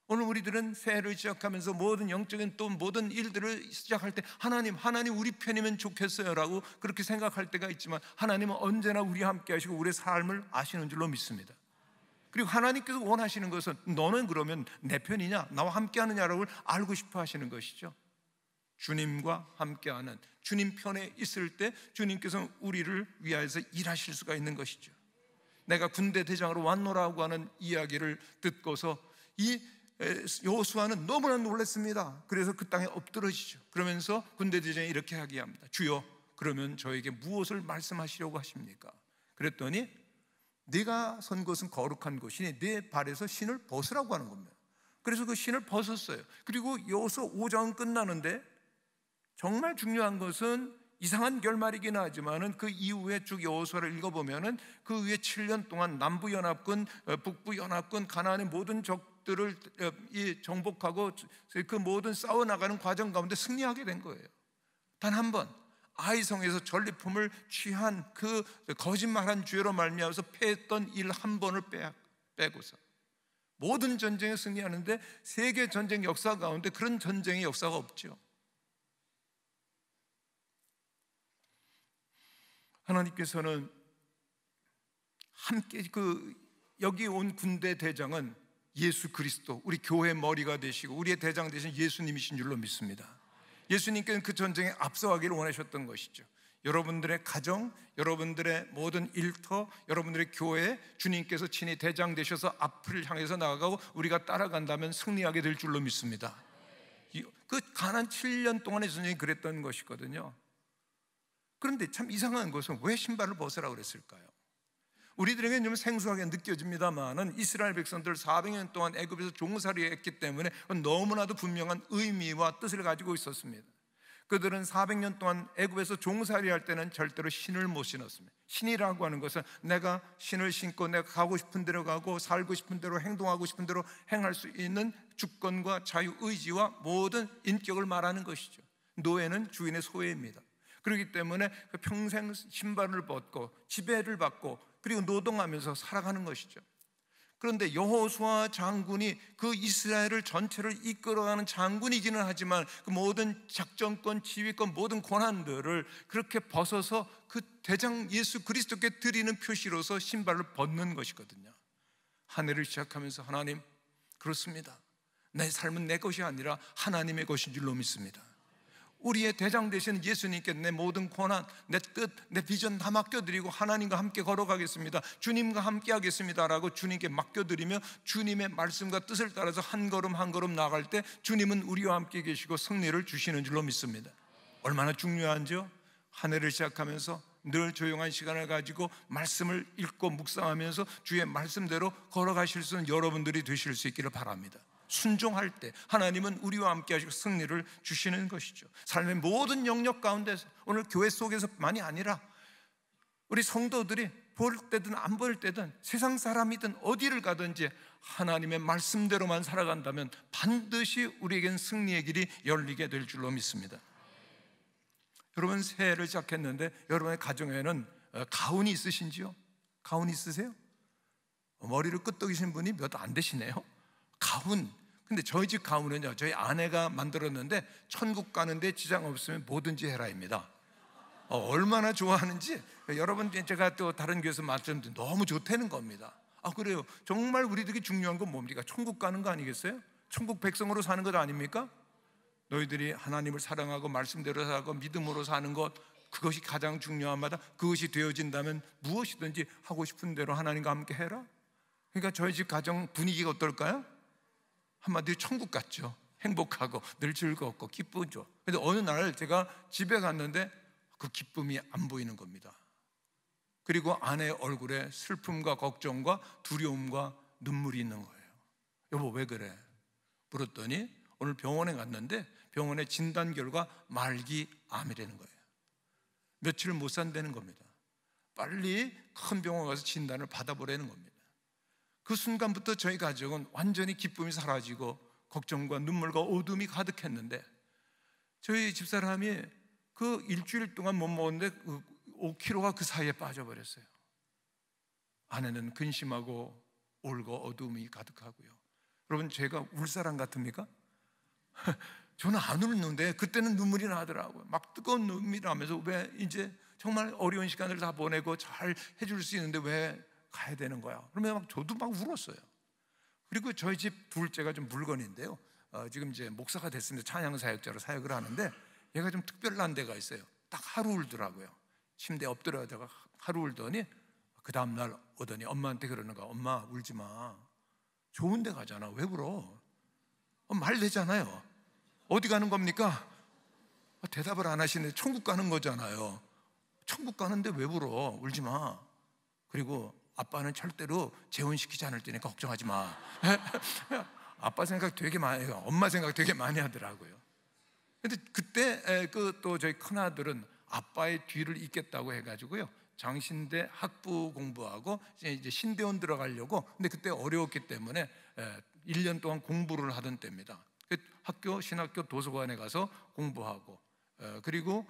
오늘 우리들은 새해를 시작하면서 모든 영적인 또 모든 일들을 시작할 때 하나님 우리 편이면 좋겠어요 라고 그렇게 생각할 때가 있지만, 하나님은 언제나 우리와 함께 하시고 우리의 삶을 아시는 줄로 믿습니다. 그리고 하나님께서 원하시는 것은 너는 그러면 내 편이냐, 나와 함께 하느냐라고 알고 싶어 하시는 것이죠. 주님과 함께하는, 주님 편에 있을 때 주님께서는 우리를 위하여서 일하실 수가 있는 것이죠. 내가 군대 대장으로 왔노라고 하는 이야기를 듣고서 이 여호수아는 너무나 놀랐습니다. 그래서 그 땅에 엎드러지죠. 그러면서 군대 대장이 이렇게 이야기합니다. 주여, 그러면 저에게 무엇을 말씀하시려고 하십니까? 그랬더니 네가 선 곳은 거룩한 곳이니 네 발에서 신을 벗으라고 하는 겁니다. 그래서 그 신을 벗었어요. 그리고 여호수아 5장은 끝나는데, 정말 중요한 것은 이상한 결말이긴 하지만은 그 이후에 쭉 여호수아를 읽어보면은 그 후에 7년 동안 남부연합군, 북부연합군, 가나안의 모든 적들을 정복하고 그 모든 싸워나가는 과정 가운데 승리하게 된 거예요. 단 한 번 아이성에서 전리품을 취한 그 거짓말한 죄로 말미암아서 패했던 일 한 번을 빼고서 모든 전쟁에 승리하는데, 세계 전쟁 역사 가운데 그런 전쟁의 역사가 없죠. 하나님께서는 함께 여기 온 군대 대장은 예수 그리스도, 우리 교회의 머리가 되시고 우리의 대장 되신 예수님이신 줄로 믿습니다. 예수님께서는 그 전쟁에 앞서가기를 원하셨던 것이죠. 여러분들의 가정, 여러분들의 모든 일터, 여러분들의 교회, 주님께서 친히 대장 되셔서 앞을 향해서 나아가고 우리가 따라간다면 승리하게 될 줄로 믿습니다. 그 가나안 7년 동안의 전쟁이 그랬던 것이거든요. 그런데 참 이상한 것은 왜 신발을 벗으라고 그랬을까요? 우리들에게는 좀 생소하게 느껴집니다만은 이스라엘 백성들 400년 동안 애굽에서 종살이 했기 때문에 너무나도 분명한 의미와 뜻을 가지고 있었습니다. 그들은 400년 동안 애굽에서 종살이 할 때는 절대로 신을 못 신었습니다. 신이라고 하는 것은 내가 신을 신고 내가 가고 싶은 대로 가고 살고 싶은 대로 행동하고 싶은 대로 행할 수 있는 주권과 자유 의지와 모든 인격을 말하는 것이죠. 노예는 주인의 소예입니다. 그렇기 때문에 평생 신발을 벗고 지배를 받고 그리고 노동하면서 살아가는 것이죠. 그런데 여호수아 장군이 그 이스라엘을 전체를 이끌어가는 장군이기는 하지만 그 모든 작전권, 지휘권, 모든 권한들을 그렇게 벗어서 그 대장 예수 그리스도께 드리는 표시로서 신발을 벗는 것이거든요. 한 해를 시작하면서 하나님, 그렇습니다. 내 삶은 내 것이 아니라 하나님의 것인 줄로 믿습니다. 우리의 대장 되시는 예수님께 내 모든 권한, 내 뜻, 내 비전 다 맡겨드리고 하나님과 함께 걸어가겠습니다. 주님과 함께 하겠습니다 라고 주님께 맡겨드리며 주님의 말씀과 뜻을 따라서 한 걸음 한 걸음 나아갈 때 주님은 우리와 함께 계시고 승리를 주시는 줄로 믿습니다. 얼마나 중요한지요? 한 해를 시작하면서 늘 조용한 시간을 가지고 말씀을 읽고 묵상하면서 주의 말씀대로 걸어가실 수 있는 여러분들이 되실 수 있기를 바랍니다. 순종할 때 하나님은 우리와 함께 하시고 승리를 주시는 것이죠. 삶의 모든 영역 가운데서, 오늘 교회 속에서만이 아니라 우리 성도들이 볼 때든 안 볼 때든 세상 사람이든 어디를 가든지 하나님의 말씀대로만 살아간다면 반드시 우리에겐 승리의 길이 열리게 될 줄로 믿습니다. 여러분, 새해를 시작했는데 여러분의 가정에는 가훈이 있으신지요? 가훈 있으세요? 머리를 끄덕이신 분이 몇 안 되시네요. 가훈. 근데 저희 집 가훈은요, 저희 아내가 만들었는데 천국 가는데 지장 없으면 뭐든지 해라입니다. 얼마나 좋아하는지 여러분, 제가 또 다른 교회에서 말씀드린 너무 좋다는 겁니다. 그래요. 정말 우리들이 중요한 건 뭡니까? 천국 가는 거 아니겠어요? 천국 백성으로 사는 것 아닙니까? 너희들이 하나님을 사랑하고 말씀대로 살고 믿음으로 사는 것, 그것이 가장 중요합니다. 그것이 되어진다면 무엇이든지 하고 싶은 대로 하나님과 함께 해라. 그러니까 저희 집 가정 분위기가 어떨까요? 한마디로 천국 같죠. 행복하고 늘 즐겁고 기쁘죠. 그런데 어느 날 제가 집에 갔는데 그 기쁨이 안 보이는 겁니다. 그리고 아내의 얼굴에 슬픔과 걱정과 두려움과 눈물이 있는 거예요. 여보, 왜 그래? 물었더니 오늘 병원에 갔는데 병원의 진단 결과 말기암이라는 거예요. 며칠 못 산다는 겁니다. 빨리 큰 병원 가서 진단을 받아보라는 겁니다. 그 순간부터 저희 가족은 완전히 기쁨이 사라지고 걱정과 눈물과 어둠이 가득했는데, 저희 집사람이 그 일주일 동안 못 먹었는데 5kg가 그 사이에 빠져버렸어요. 아내는 근심하고 울고 어둠이 가득하고요. 여러분, 제가 울 사람 같습니까? 저는 안 울는데 그때는 눈물이 나더라고요. 막 뜨거운 눈물이 나면서 왜 이제 정말 어려운 시간을 다 보내고 잘 해줄 수 있는데 왜 가야 되는 거야? 그러면 저도 막 울었어요. 그리고 저희 집 둘째가 좀 물건인데요, 지금 이제 목사가 됐습니다. 찬양 사역자로 사역을 하는데 얘가 좀 특별한 데가 있어요. 딱 하루 울더라고요. 침대에 엎드려다가 하루 울더니 그 다음날 오더니 엄마한테 그러는 거야. 엄마, 울지 마. 좋은 데 가잖아. 왜 울어? 말 되잖아요. 어디 가는 겁니까? 대답을 안 하시는데 천국 가는 거잖아요. 천국 가는데 왜 울어? 울지 마. 그리고 아빠는 절대로 재혼시키지 않을 테니까 걱정하지 마. 아빠 생각 되게 많이 해요. 엄마 생각 되게 많이 하더라고요. 근데 그때 또 저희 큰아들은 아빠의 뒤를 잇겠다고 해가지고요, 장신대 학부 공부하고 이제 신대원 들어가려고. 근데 그때 어려웠기 때문에 1년 동안 공부를 하던 때입니다. 학교, 신학교 도서관에 가서 공부하고, 그리고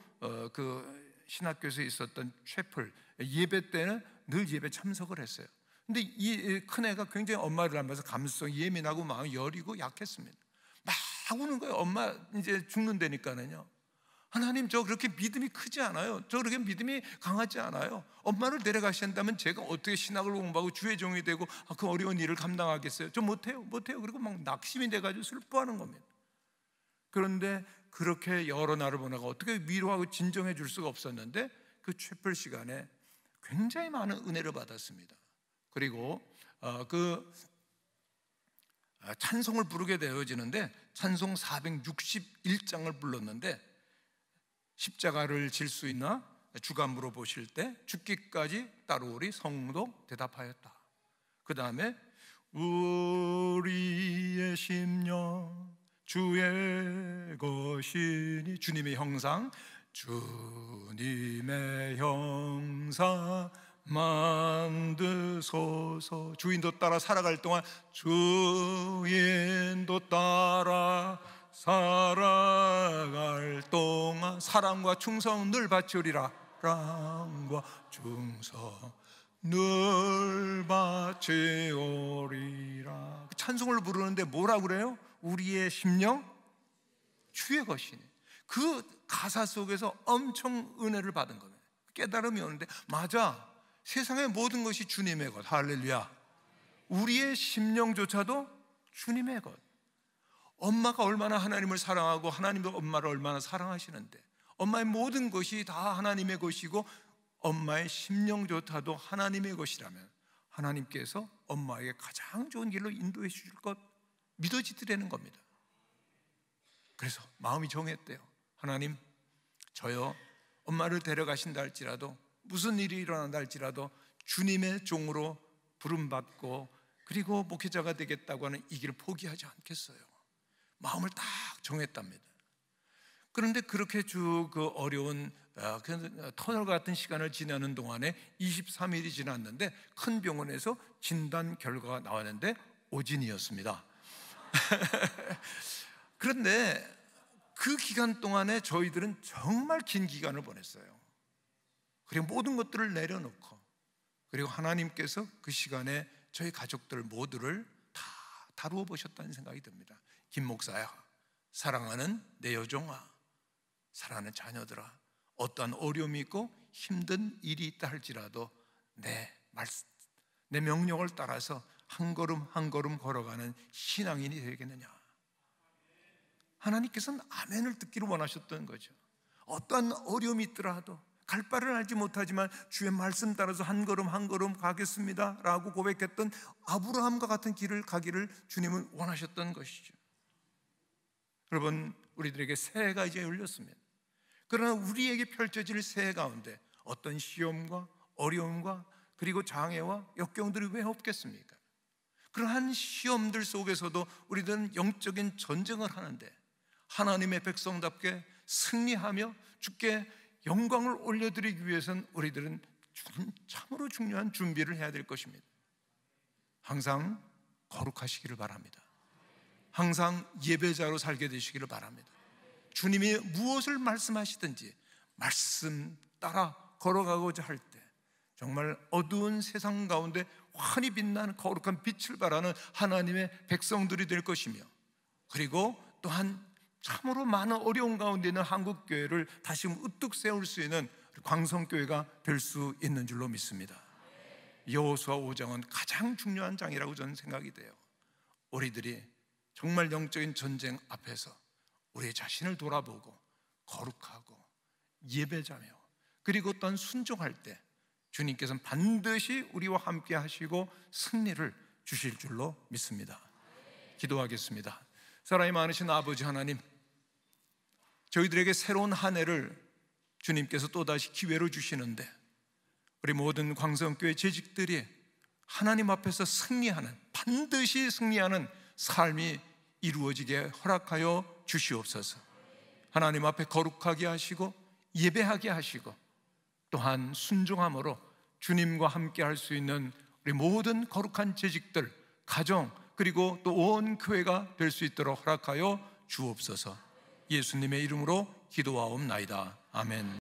그 신학교에서 있었던 채플 예배 때는 늘 예배 참석을 했어요. 근데 이 큰애가 굉장히 엄마를 닮아서 감수성이 예민하고 마음이 여리고 약했습니다. 막 우는 거예요. 엄마 이제 죽는다니까는요. 하나님, 저 그렇게 믿음이 크지 않아요. 저 그렇게 믿음이 강하지 않아요. 엄마를 데려가신다면 제가 어떻게 신학을 공부하고 주의 종이 되고 그 어려운 일을 감당하겠어요? 저 못해요. 그리고 막 낙심이 돼가지고 슬퍼하는 겁니다. 그런데 그렇게 여러 날을 보내고 어떻게 위로하고 진정해 줄 수가 없었는데 그 채플 시간에 굉장히 많은 은혜를 받았습니다. 그리고 그 찬송을 부르게 되어지는데 찬송 461장을 불렀는데, 십자가를 질 수 있나? 주가 물어보실 때 죽기까지 따르오리 성도 대답하였다. 그 다음에 우리의 심령 주의 것이니, 주님의 형상, 주님의 형상 만드소서. 주인도 따라 살아갈 동안 주인도 따라 살아갈 동안 사랑과 충성 늘 바치오리라. 사랑과 충성 늘 바치오리라. 찬송을 부르는데 뭐라 그래요? 우리의 심령 주의 것이니. 그 가사 속에서 엄청 은혜를 받은 거예요. 깨달음이 오는데, 맞아, 세상의 모든 것이 주님의 것. 할렐루야. 우리의 심령조차도 주님의 것. 엄마가 얼마나 하나님을 사랑하고 하나님도 엄마를 얼마나 사랑하시는데, 엄마의 모든 것이 다 하나님의 것이고 엄마의 심령조차도 하나님의 것이라면 하나님께서 엄마에게 가장 좋은 길로 인도해 주실 것 믿어지더라는 겁니다. 그래서 마음이 정했대요. 하나님, 저요 엄마를 데려가신다 할지라도, 무슨 일이 일어난다 할지라도 주님의 종으로 부름받고 그리고 목회자가 되겠다고 하는 이 길을 포기하지 않겠어요. 마음을 딱 정했답니다. 그런데 그렇게 쭉 그 어려운 터널 같은 시간을 지나는 동안에 23일이 지났는데 큰 병원에서 진단 결과가 나왔는데 오진이었습니다. 그런데 그 기간 동안에 저희들은 정말 긴 기간을 보냈어요. 그리고 모든 것들을 내려놓고, 그리고 하나님께서 그 시간에 저희 가족들 모두를 다 다루어 보셨다는 생각이 듭니다. 김 목사야, 사랑하는 내 여종아, 사랑하는 자녀들아, 어떠한 어려움이 있고 힘든 일이 있다 할지라도 내 명령을 따라서 한 걸음 한 걸음 걸어가는 신앙인이 되겠느냐? 하나님께서는 아멘을 듣기를 원하셨던 거죠. 어떠한 어려움이 있더라도 갈 바를 알지 못하지만 주의 말씀 따라서 한 걸음 한 걸음 가겠습니다 라고 고백했던 아브라함과 같은 길을 가기를 주님은 원하셨던 것이죠. 여러분, 우리들에게 새해가 이제 열렸습니다. 그러나 우리에게 펼쳐질 새해 가운데 어떤 시험과 어려움과 그리고 장애와 역경들이 왜 없겠습니까? 그러한 시험들 속에서도 우리들은 영적인 전쟁을 하는데 하나님의 백성답게 승리하며 주께 영광을 올려드리기 위해서는 우리들은 참으로 중요한 준비를 해야 될 것입니다. 항상 거룩하시기를 바랍니다. 항상 예배자로 살게 되시기를 바랍니다. 주님이 무엇을 말씀하시든지 말씀 따라 걸어가고자 할 때 정말 어두운 세상 가운데 환히 빛나는 거룩한 빛을 발하는 하나님의 백성들이 될 것이며, 그리고 또한 참으로 많은 어려운 가운데 있는 한국교회를 다시금 우뚝 세울 수 있는 광성교회가 될 수 있는 줄로 믿습니다. 여호수아 5장은 가장 중요한 장이라고 저는 생각이 돼요. 우리들이 정말 영적인 전쟁 앞에서 우리 자신을 돌아보고 거룩하고 예배자며 그리고 또한 순종할 때 주님께서는 반드시 우리와 함께 하시고 승리를 주실 줄로 믿습니다. 기도하겠습니다. 사랑이 많으신 아버지 하나님, 저희들에게 새로운 한 해를 주님께서 또다시 기회로 주시는데 우리 모든 광성교회 재직들이 하나님 앞에서 승리하는, 반드시 승리하는 삶이 이루어지게 허락하여 주시옵소서. 하나님 앞에 거룩하게 하시고 예배하게 하시고 또한 순종함으로 주님과 함께 할 수 있는 우리 모든 거룩한 재직들, 가정, 그리고 또 온 교회가 될 수 있도록 허락하여 주옵소서. 예수님의 이름으로 기도하옵나이다. 아멘.